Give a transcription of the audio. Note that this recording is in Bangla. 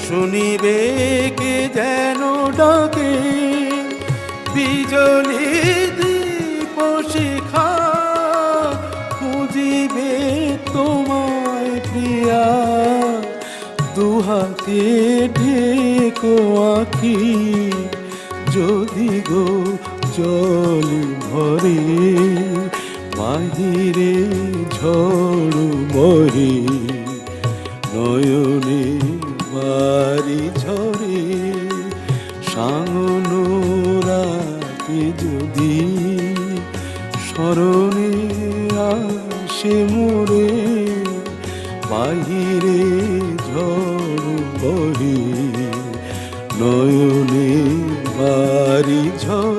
শুনিবে কে যেন ডাকে বিজলি দীপ শিখা খুঁজিবে তোমায় প্রিয়া দুহাতে ঢেকো আঁখি যদি গো জল ভরে বাহিরে ঝড় মরে নয়নে বাড়ি ঝরে সাঙ্গন রাতে যদি স্মরণে আসে মোরে বাহিরে ঝড় বহে নয়নে বাড়ি ঝরে